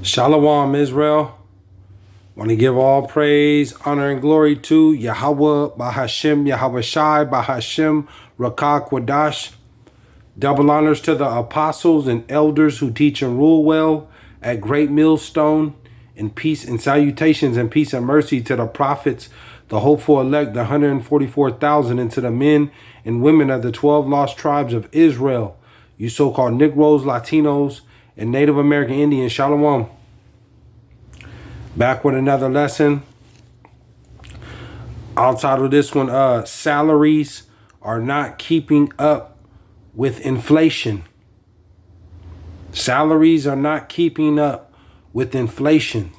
Shalom, Israel. Want to give all praise, honor, and glory to Yahawah, BASHAM, YAHAWAHSHI, BASHAM, Rakah Kwadash. Double honors to the apostles and elders who teach and rule well at Great Millstone. And peace and salutations and peace and mercy to the prophets, the hopeful elect, the 144,000, and to the men and women of the 12 lost tribes of Israel. You so-called Negroes, Latinos, and Native American Indians. Shalom. Back with another lesson. I'll title this one, Salaries Are Not Keeping Up with Inflation. Salaries are not keeping up with inflation.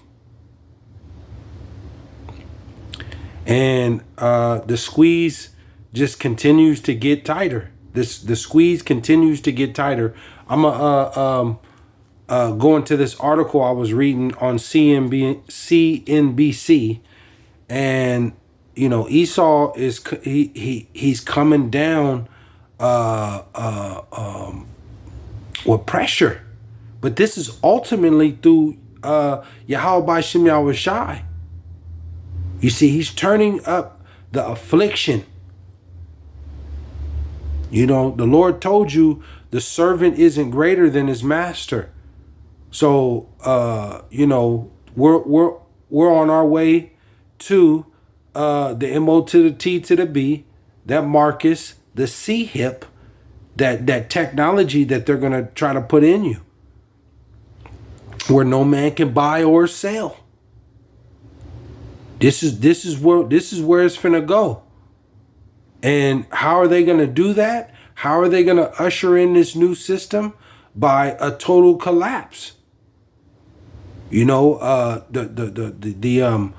And the squeeze just continues to get tighter. The squeeze continues to get tighter. I'm going to go into this article I was reading on CNBC, and you know, Esau is he's coming down with pressure, but this is ultimately through YAHAWAHSHI. You see, he's turning up the affliction. You know, the Lord told you the servant isn't greater than his master. So, you know, we're on our way to the MO to the T to the B, that Marcus, the C hip, that technology that they're gonna try to put in you, where no man can buy or sell. This is where it's finna go. And how are they gonna do that? How are they gonna usher in this new system? By a total collapse. You know, the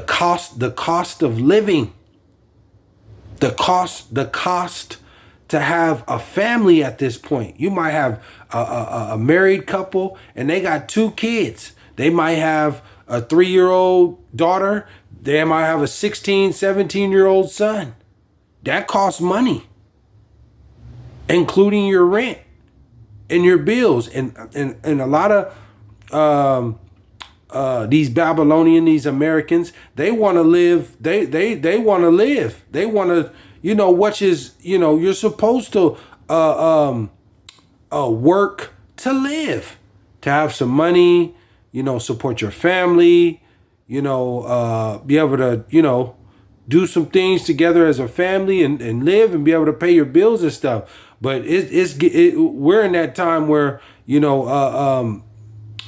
cost of living, the cost to have a family at this point. You might have a married couple and they got 2 kids. They might have a 3-year-old daughter. They might have a 16, 17-year-old son. That costs money, including your rent and your bills, and a lot of these these Americans, they want to live. They want to live. They want to, you know, which is, you know, you're supposed to work to live, to have some money, you know, support your family, you know, be able to, you know, do some things together as a family and live and be able to pay your bills and stuff. But we're in that time where, you know,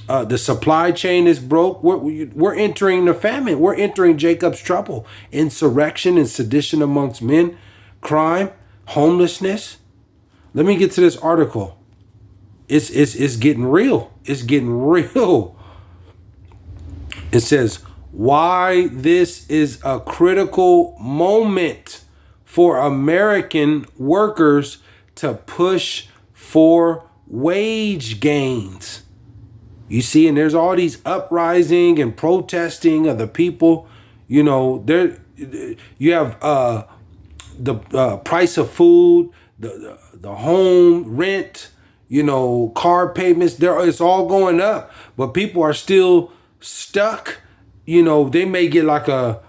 the supply chain is broke. We're entering the famine. We're entering Jacob's trouble. Insurrection and sedition amongst men, crime, homelessness. Let me get to this article. It's getting real. It's getting real. It says, why this is a critical moment for American workers to push for wage gains. You see, and there's all these uprising and protesting of the people. You know, there you have the price of food, the home rent, you know, car payments. It's all going up, but people are still stuck. You know, they may get like a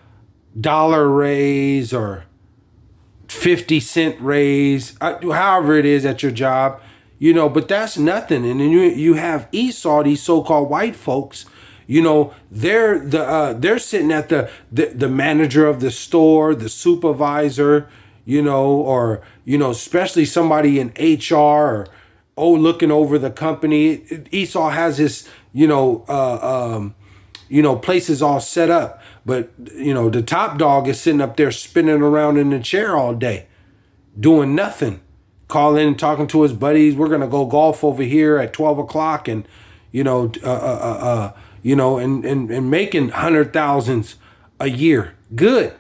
$1 raise or 50-cent raise, however it is at your job, you know, but that's nothing. And then you have Esau, these so-called white folks, you know, they're sitting at the manager of the store, the supervisor, you know, or, you know, especially somebody in HR or looking over the company. Esau has his, you know, places all set up. But, you know, the top dog is sitting up there spinning around in the chair all day, doing nothing. Calling and talking to his buddies. We're going to go golf over here at 12 o'clock and, you know, and making 100,000s a year. Good.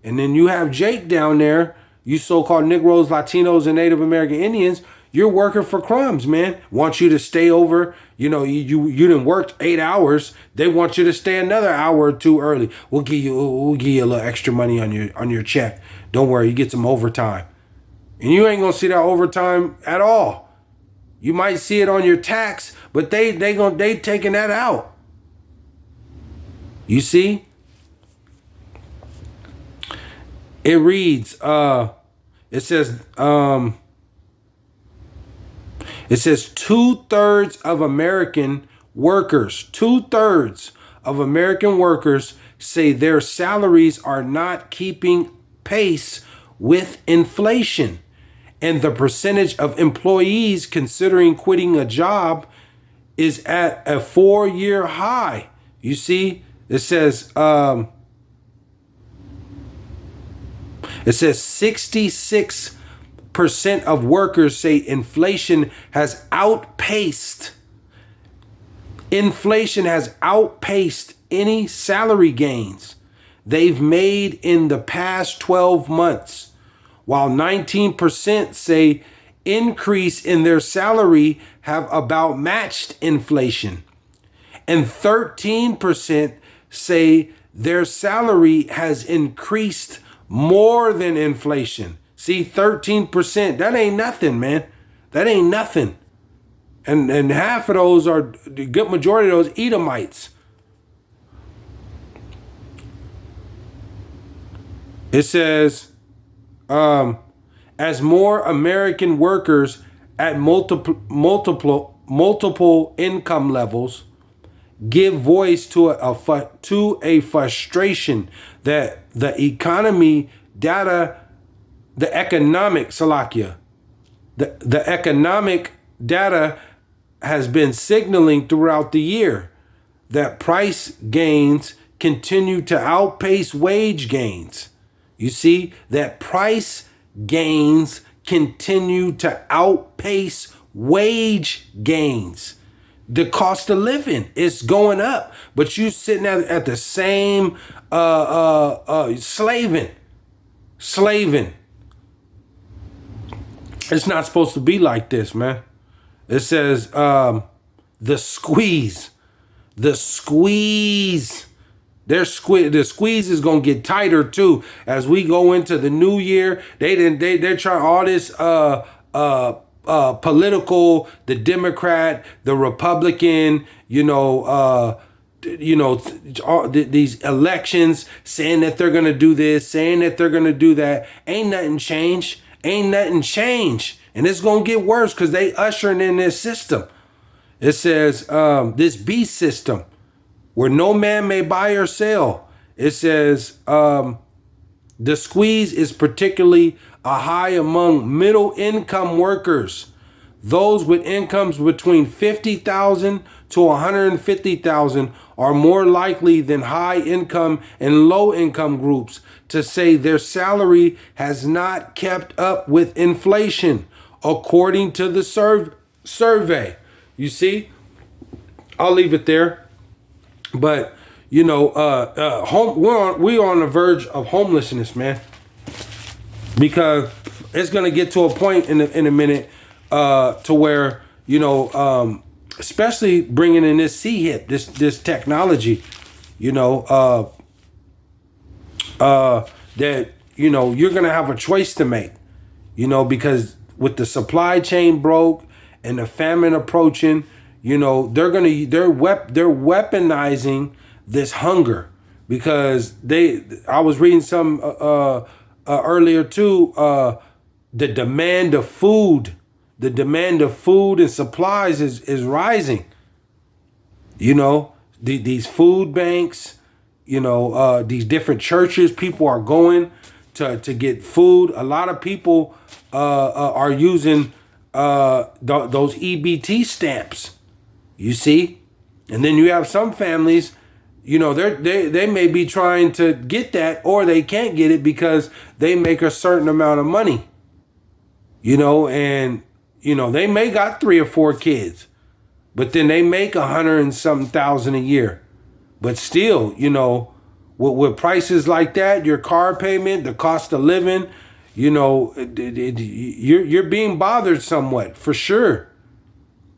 And then you have Jake down there, you so-called Negroes, Latinos, and Native American Indians. You're working for crumbs, man. Want you to stay over. You know, you done worked 8 hours. They want you to stay another hour or 2 early. We'll give you a little extra money on your check. Don't worry, you get some overtime. And you ain't gonna see that overtime at all. You might see it on your tax, but they taking that out. You see? It reads, it says 2/3 of American workers, 2/3 of American workers say their salaries are not keeping pace with inflation. And the percentage of employees considering quitting a job is at a 4-year high. You see, it says 66% of workers say inflation has outpaced any salary gains they've made in the past 12 months, while 19% say increase in their salary have about matched inflation, and 13% say their salary has increased more than inflation. See, 13%, that ain't nothing, man. That ain't nothing. And half of those are, the good majority of those, Edomites. It says, as more American workers at multiple income levels give voice to a frustration that the economic data has been signaling throughout the year, that price gains continue to outpace wage gains. You see, that price gains continue to outpace wage gains. The cost of living is going up, but you sitting at the same slaving. It's not supposed to be like this, man. It says the squeeze. The squeeze is gonna get tighter too as we go into the new year. They're trying all this political, the Democrat, the Republican, these elections, saying that they're gonna do this, saying that they're gonna do that. Ain't nothing changed. And it's gonna get worse because they ushering in this system. It says this beast system where no man may buy or sell. It says the squeeze is particularly a high among middle income workers. Those with incomes between $50,000 to $150,000 are more likely than high income and low income groups to say their salary has not kept up with inflation, according to the survey. You see, I'll leave it there. But we're on the verge of homelessness, man, because it's gonna get to a point in a minute to where especially bringing in this CHIP, this technology, that you're gonna have a choice to make, because with the supply chain broke and the famine approaching, they're weaponizing this hunger, because I was reading some earlier too, the demand of food and supplies is rising. These food banks, these different churches, people are going to get food. A lot of people are using those EBT stamps, you see. And then you have some families, they may be trying to get that, or they can't get it because they make a certain amount of money, and they may got 3 or 4 kids, but then they make 100 and something thousand a year. But still, with prices like that, your car payment, the cost of living, you're being bothered somewhat, for sure.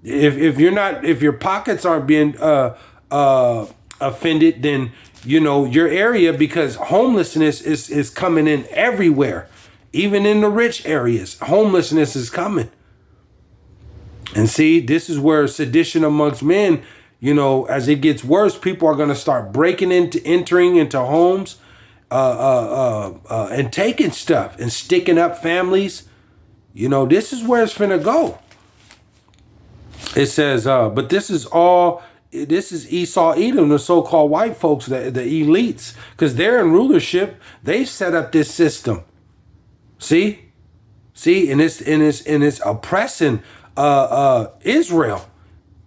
If your pockets aren't being offended, then your area, because homelessness is coming in everywhere, even in the rich areas. Homelessness is coming. And see, this is where sedition amongst men, you know, as it gets worse, people are going to start entering into homes, and taking stuff and sticking up families. You know, this is where it's finna go. It says, but this is Esau, Edom, the so-called white folks, the elites, because they're in rulership. They've set up this system. See, and it's oppressing Israel.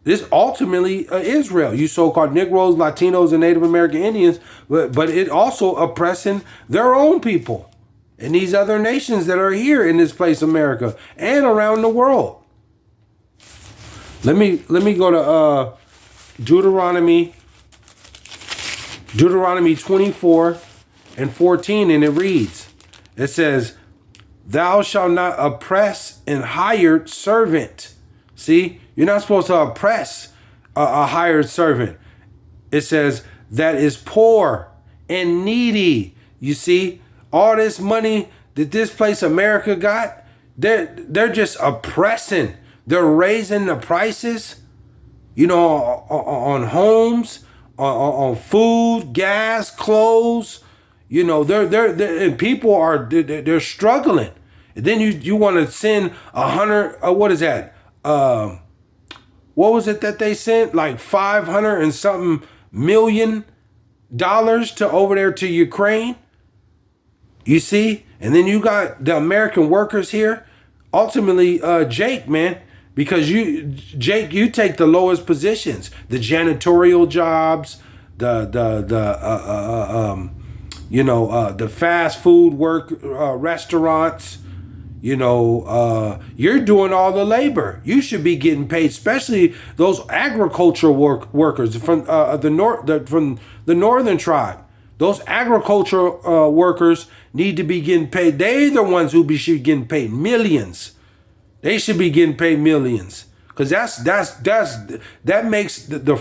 This ultimately Israel. You so-called Negroes, Latinos, and Native American Indians, but it also oppressing their own people and these other nations that are here in this place, America, and around the world. Let me go to Deuteronomy 24:14, and it reads, it says, "Thou shalt not oppress an hired servant." See, you're not supposed to oppress a hired servant. It says, "that is poor and needy." You see, all this money that this place America got, they're just oppressing. They're raising the prices, you know, on homes, on food, gas, clothes. You know, and people they're struggling. And then you want to send 100. What is that? What was it that they sent? Like 500 and something $million to over there to Ukraine. You see, and then you got the American workers here. Ultimately, Jake, man. Because you take the lowest positions, the janitorial jobs, the fast food restaurants. You know, you're doing all the labor. You should be getting paid, especially those agricultural workers from from the northern tribe. Those agricultural workers need to be getting paid. They're the ones who should be getting paid millions. They should be getting paid millions, because that makes the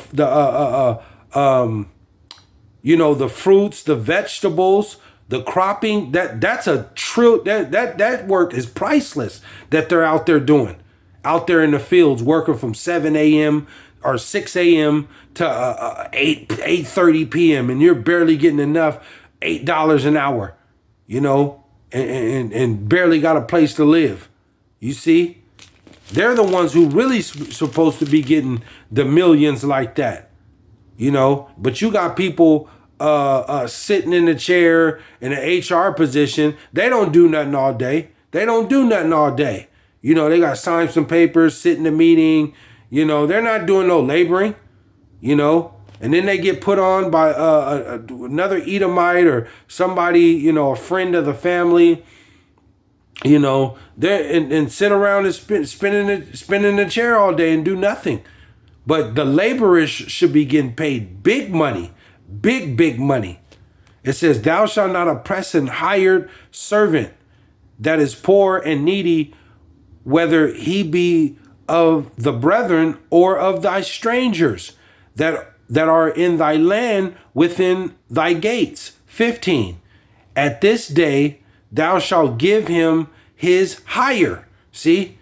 fruits, the vegetables, the cropping. That's a true that work is priceless that they're out there doing, out there in the fields working from 7 a.m. or 6 a.m. to 8:30 p.m. and you're barely getting enough $8 an hour, you know, and barely got a place to live. You see, they're the ones who really supposed to be getting the millions like that, you know. But you got people sitting in the chair in an HR position. They don't do nothing all day. You know, they got to sign some papers, sit in the meeting. You know, they're not doing no laboring, you know. And then they get put on by another Edomite or somebody, you know, a friend of the family. You know, and sit around and spinning the chair all day and do nothing. But the laborers should be getting paid big money, big money. It says, "Thou shalt not oppress an hired servant that is poor and needy, whether he be of the brethren or of thy strangers that are in thy land within thy gates." 15. "At this day thou shalt give him his hire." See,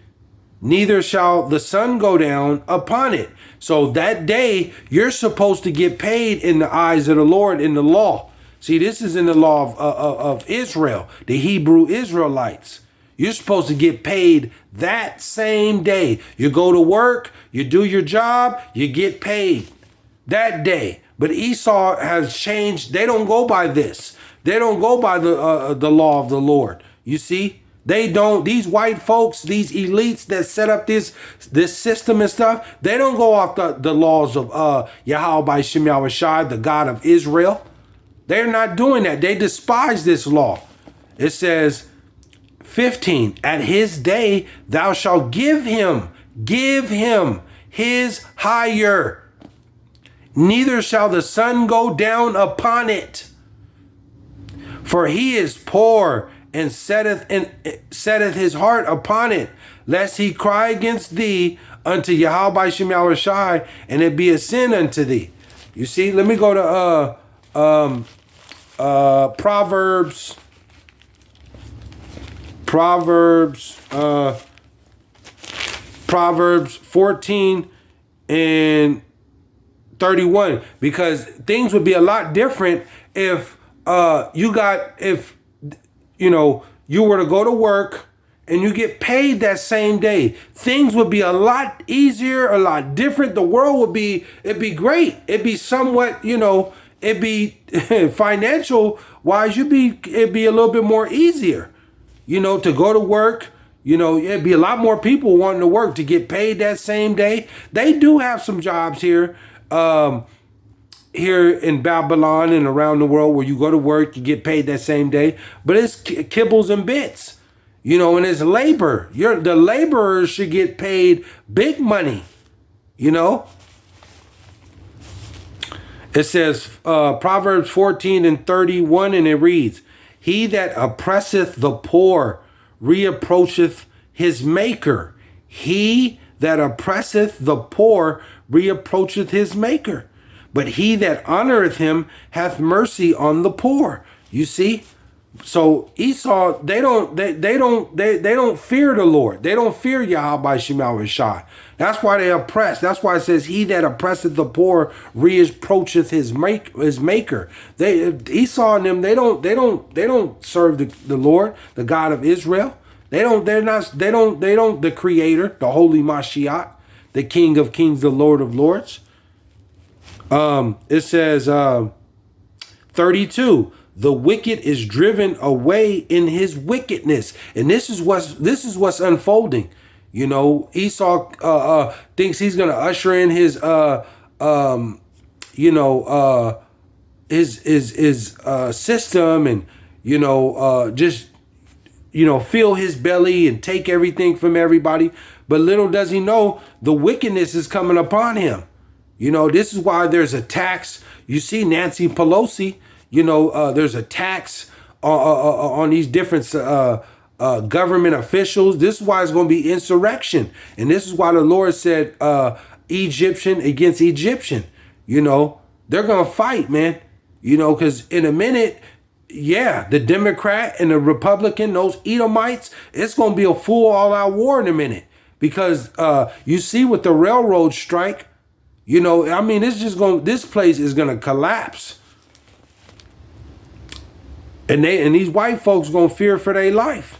neither shall the sun go down upon it. So that day you're supposed to get paid in the eyes of the Lord in the law. See, this is in the law of Israel, the Hebrew Israelites. You're supposed to get paid that same day. You go to work, you do your job, you get paid that day. But Esau has changed. They don't go by this. They don't go by the law of the Lord. You see, they don't. These white folks, these elites that set up this system and stuff, they don't go off the laws of YAHAWAHSHI, the God of Israel. They're not doing that. They despise this law. It says, 15, "At his day thou shalt give him his hire. Neither shall the sun go down upon it. For he is poor and setteth his heart upon it, lest he cry against thee unto YAHAWAHSHI, and it be a sin unto thee." You see, let me go to Proverbs. Proverbs 14 and 31, because things would be a lot different if you were to go to work and you get paid that same day. Things would be a lot easier, a lot different. The world would be, it'd be great. It'd be somewhat, it'd be financial wise, it'd be a little bit more easier, to go to work. It'd be a lot more people wanting to work to get paid that same day. They do have some jobs here in Babylon and around the world where you go to work, you get paid that same day, but it's kibbles and bits, and it's labor. The laborers should get paid big money, It says Proverbs 14 and 31, and it reads, "He that oppresseth the poor reapproacheth his maker. He that oppresseth the poor reapproacheth his maker. But he that honoreth him hath mercy on the poor." You see? So Esau, they don't fear the Lord. They don't fear YAHAWAHSHI. That's why they oppress. That's why it says, "He that oppresseth the poor reapproacheth his maker." Esau and them, they don't serve the Lord, the God of Israel. The Creator, the Holy Mashiach, the King of Kings, the Lord of Lords. It says 32. "The wicked is driven away in his wickedness," and this is what's unfolding. Esau thinks he's gonna usher in his system, and just fill his belly and take everything from everybody. But little does he know, the wickedness is coming upon him. This is why there's a tax. You see Nancy Pelosi, there's a tax on these different government officials. This is why it's going to be insurrection. And this is why the Lord said Egyptian against Egyptian. They're going to fight, man. Because in a minute, the Democrat and the Republican, those Edomites, it's going to be a full all-out war in a minute. Because you see with the railroad strike, this place is going to collapse. And these white folks going to fear for their life.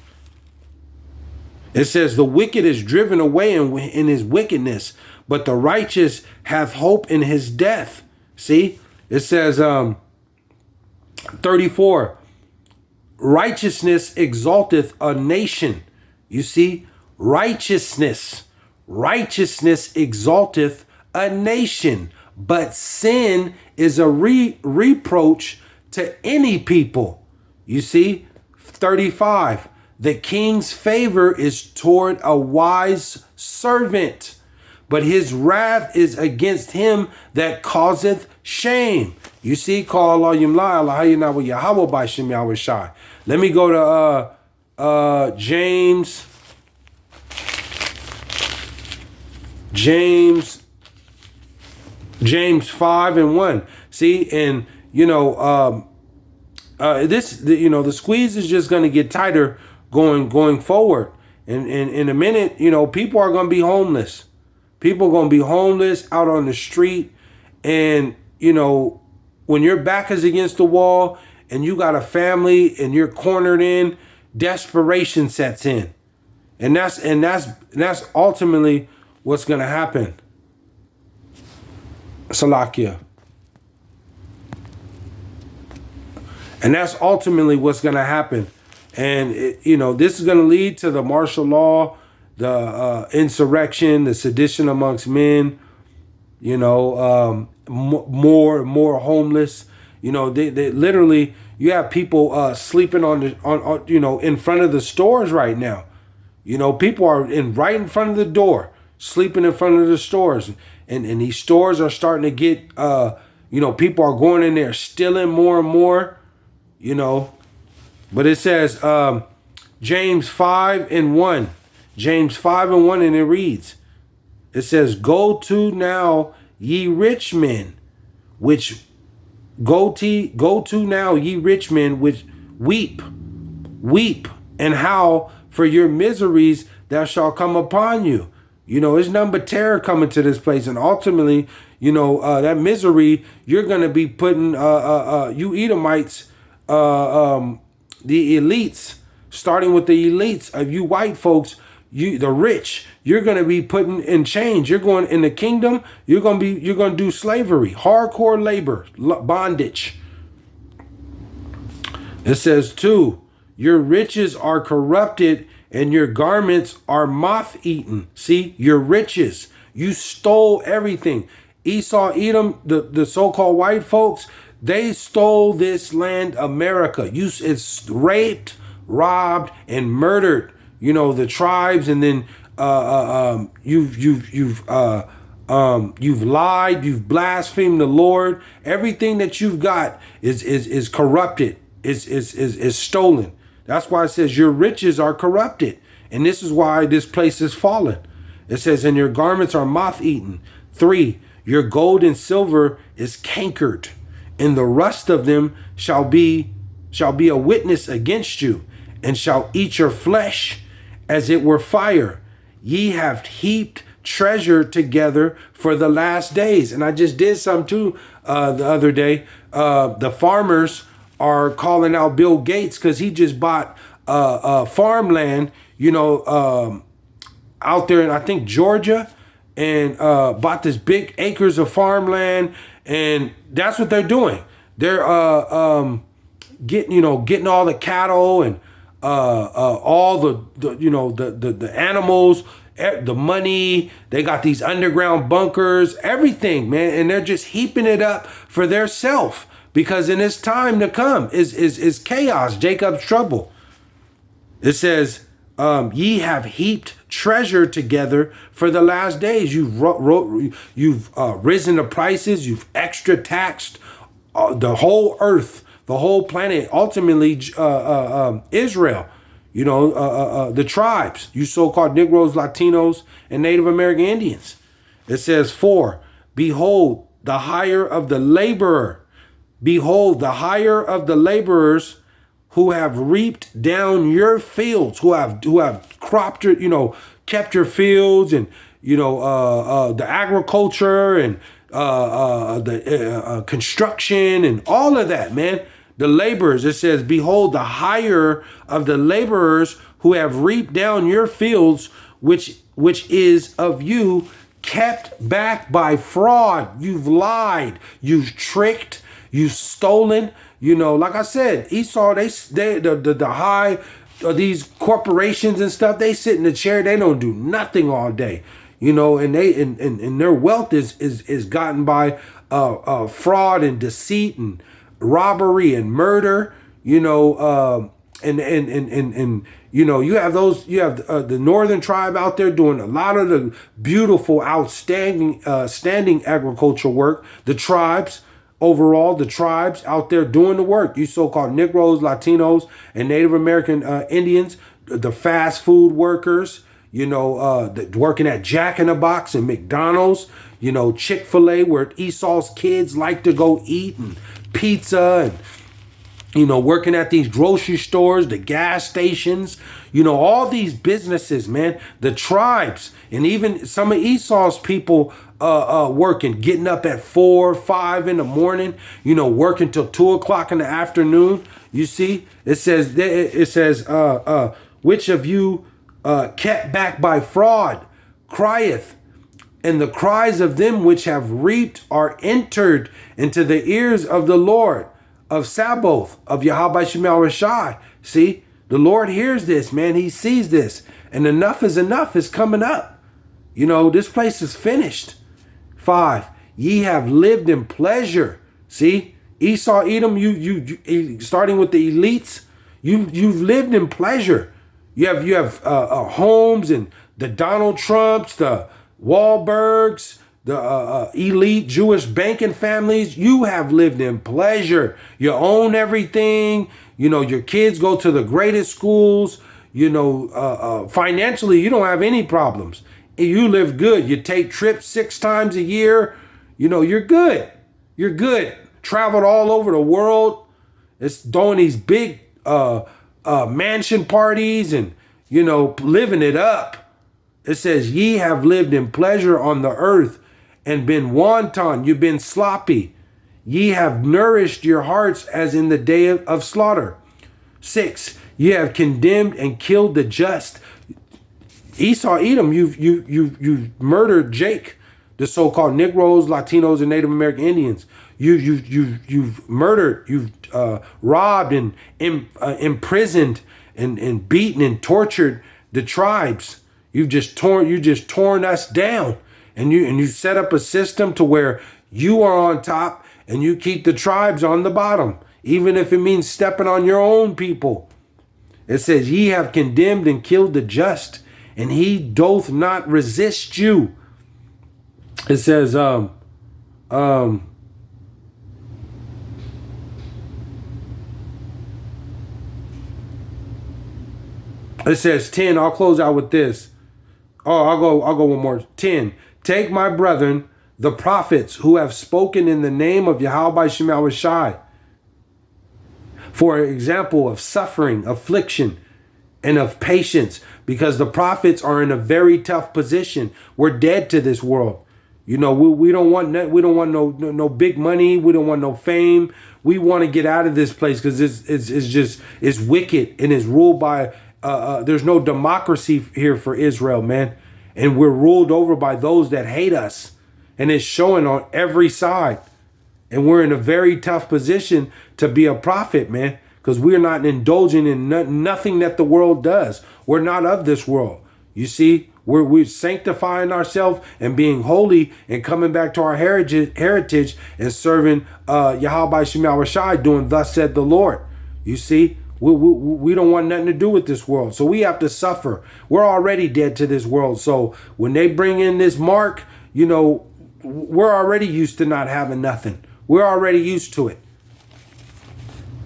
It says, "The wicked is driven away in his wickedness, but the righteous hath hope in his death." See, it says 34, "Righteousness exalteth a nation." You see, righteousness exalteth a nation, but sin is a reproach to any people. You see, 35, "The king's favor is toward a wise servant, but his wrath is against him that causeth shame." You see, call Allah Yimla, Yahawah by Shem Yahawashi. Let me go to James 5 and 1. See, and the squeeze is just going to get tighter going forward. And in a minute, people are going to be homeless. People are going to be homeless out on the street. And, when your back is against the wall and you got a family and you're cornered in, desperation sets in. And that's ultimately what's going to happen. Salakia. And that's ultimately what's going to happen. And, this is going to lead to the martial law, the insurrection, the sedition amongst men, more homeless. They literally, you have people sleeping on in front of the stores right now. People are right in front of the door, sleeping in front of the stores. And these stores are starting to get, people are going in there stealing more and more. But it says James 5 and 1. James 5 and 1, and it reads, it says, "Go to now, ye rich men, which go to now, ye rich men, which weep and howl for your miseries that shall come upon you." You know, it's nothing but terror coming to this place. And ultimately, you know, that misery, you're going to be putting, you Edomites, the elites, starting with the elites of you white folks, you the rich, you're going to be putting in chains. You're going in the kingdom. You're going to do slavery, hardcore labor, bondage. It says too, your riches are corrupted and your garments are moth-eaten. See, your riches, you stole everything. Esau, Edom, the so-called white folks, they stole this land, America. It's raped, robbed, and murdered. You know, the tribes, and then you've lied, you've blasphemed the Lord. Everything that you've got is corrupted, is stolen. That's why it says your riches are corrupted, and this is why this place is fallen. It says, and your garments are moth-eaten. 3, your gold and silver is cankered, and the rust of them shall be a witness against you, and shall eat your flesh as it were fire. Ye have heaped treasure together for the last days. And I just did some too the other day. The farmers are calling out Bill Gates because he just bought farmland, you know, out there in, I think, Georgia, and bought this big acres of farmland. And that's what they're doing. They're getting all the cattle and all the animals, the money. They got these underground bunkers, everything, man, and they're just heaping it up for their self, because in this time to come is chaos, Jacob's trouble. It says, ye have heaped treasure together for the last days. You've risen the prices. You've extra taxed the whole earth, the whole planet, ultimately Israel, you know, the tribes, you so-called Negroes, Latinos, and Native American Indians. It says, 4, behold, the hire of the laborer. Behold, the hire of the laborers who have reaped down your fields, who have cropped your, you know, kept your fields, and, you know, the agriculture, and the construction, and all of that, man. The laborers, it says, behold, the hire of the laborers who have reaped down your fields, which is of you, kept back by fraud. You've lied, you've tricked, you've stolen. You know, like I said, Esau, these corporations and stuff, they sit in the chair, they don't do nothing all day. You know, and their wealth is gotten by fraud and deceit and robbery and murder. You know, and you know, you have the northern tribe out there doing a lot of the beautiful, outstanding, standing agricultural work. The tribes. Overall, the tribes out there doing the work. You so-called Negroes, Latinos, and Native American Indians, the fast food workers, you know, working at Jack in the Box and McDonald's, you know, Chick-fil-A, where Esau's kids like to go eat, and pizza, and, you know, working at these grocery stores, the gas stations, you know, all these businesses, man, the tribes, and even some of Esau's people working, getting up at 4, 5 in the morning, you know, working till 2 o'clock in the afternoon. You see, it says, which of you kept back by fraud crieth, and the cries of them which have reaped are entered into the ears of the Lord of Sabaoth, of YAHAWAHSHI. See, the Lord hears this, man. He sees this, and enough is enough is coming up. You know, this place is finished. 5, ye have lived in pleasure. See, Esau, Edom, you starting with the elites, you've lived in pleasure. You have homes, and the Donald Trumps, the Wahlbergs, the elite Jewish banking families. You have lived in pleasure. You own everything. You know, your kids go to the greatest schools. You know, financially, you don't have any problems. You live good. You take trips 6 times a year. You know, you're good. You're good. Traveled all over the world. It's doing these big mansion parties, and, you know, living it up. It says, ye have lived in pleasure on the earth and been wanton. You've been sloppy. Ye have nourished your hearts as in the day of slaughter. 6, ye have condemned and killed the just. Esau, Edom, you've murdered Jake, the so-called Negroes, Latinos, and Native American Indians. You've murdered, you've robbed and imprisoned and beaten and tortured the tribes. You've just torn us down, and you set up a system to where you are on top and you keep the tribes on the bottom, even if it means stepping on your own people. It says, ye have condemned and killed the just, and he doth not resist you. It says, it says 10. I'll close out with this. Oh, I'll go one more. 10. Take my brethren, the prophets who have spoken in the name of YAHAWAHSHI, for example of suffering, affliction, and of patience, because the prophets are in a very tough position. We're dead to this world. You know, we don't want no big money. We don't want no fame. We want to get out of this place because it's wicked and it's ruled by there's no democracy here for Israel, man. And we're ruled over by those that hate us. And it's showing on every side. And we're in a very tough position to be a prophet, man, because we're not indulging in nothing that the world does. We're not of this world. You see, we're sanctifying ourselves and being holy and coming back to our heritage and serving YAHAWAHSHI, doing thus said the Lord. You see, we don't want nothing to do with this world. So we have to suffer. We're already dead to this world. So when they bring in this mark, you know, we're already used to not having nothing. We're already used to it.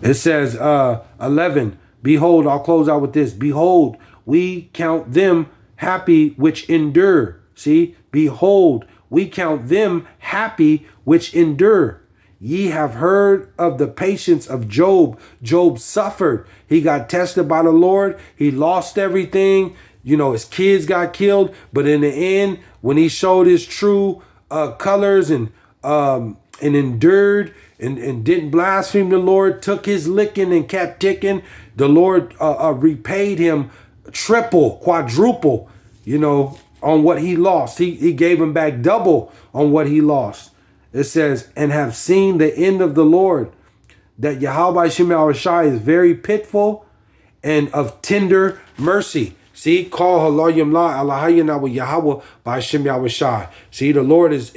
It says 11, behold, I'll close out with this. Behold, we count them happy which endure. See, behold, we count them happy which endure. Ye have heard of the patience of Job. Job suffered. He got tested by the Lord. He lost everything. You know, his kids got killed. But in the end, when he showed his true colors and endured and didn't blaspheme the Lord, took his licking and kept ticking, the Lord repaid him triple, quadruple, you know, on what he lost. He gave him back double on what he lost. It says, and have seen the end of the Lord, that YAHAWAHSHI is very pitiful and of tender mercy. See, call Halayim La Allahayana with Yahweh by Hashem Yahushai. See, the Lord is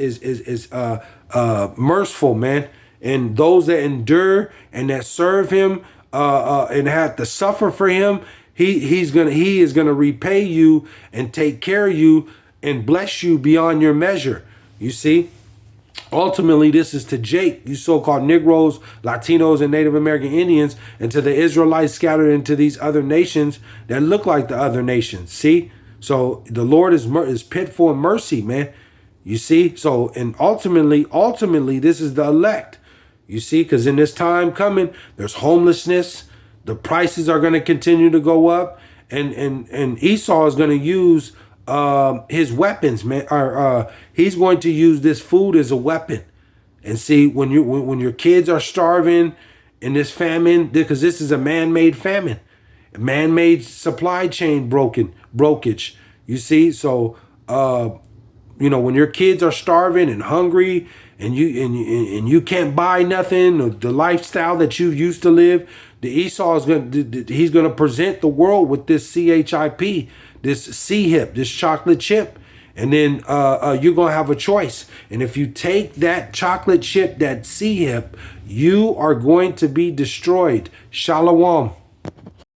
merciful, man. And those that endure and that serve him and have to suffer for him, he is gonna repay you and take care of you and bless you beyond your measure. You see? Ultimately, this is to Jake, you so-called Negroes, Latinos, and Native American Indians, and to the Israelites scattered into these other nations that look like the other nations. See? So the Lord is pitiful and mercy, man. You see? So, and ultimately, this is the elect. You see? Because in this time coming, there's homelessness. The prices are going to continue to go up. And Esau is going to use his weapons, man. He's going to use this food as a weapon. And see, when your kids are starving in this famine, because this is a man-made famine, man-made supply chain brokerage. You see, so you know, when your kids are starving and hungry, and you can't buy nothing, the lifestyle that you used to live, the Esau is he's gonna present the world with this CHIP, this C-hip, this chocolate chip. And then you're going to have a choice. And if you take that chocolate chip, that C-hip, you are going to be destroyed. Shalom.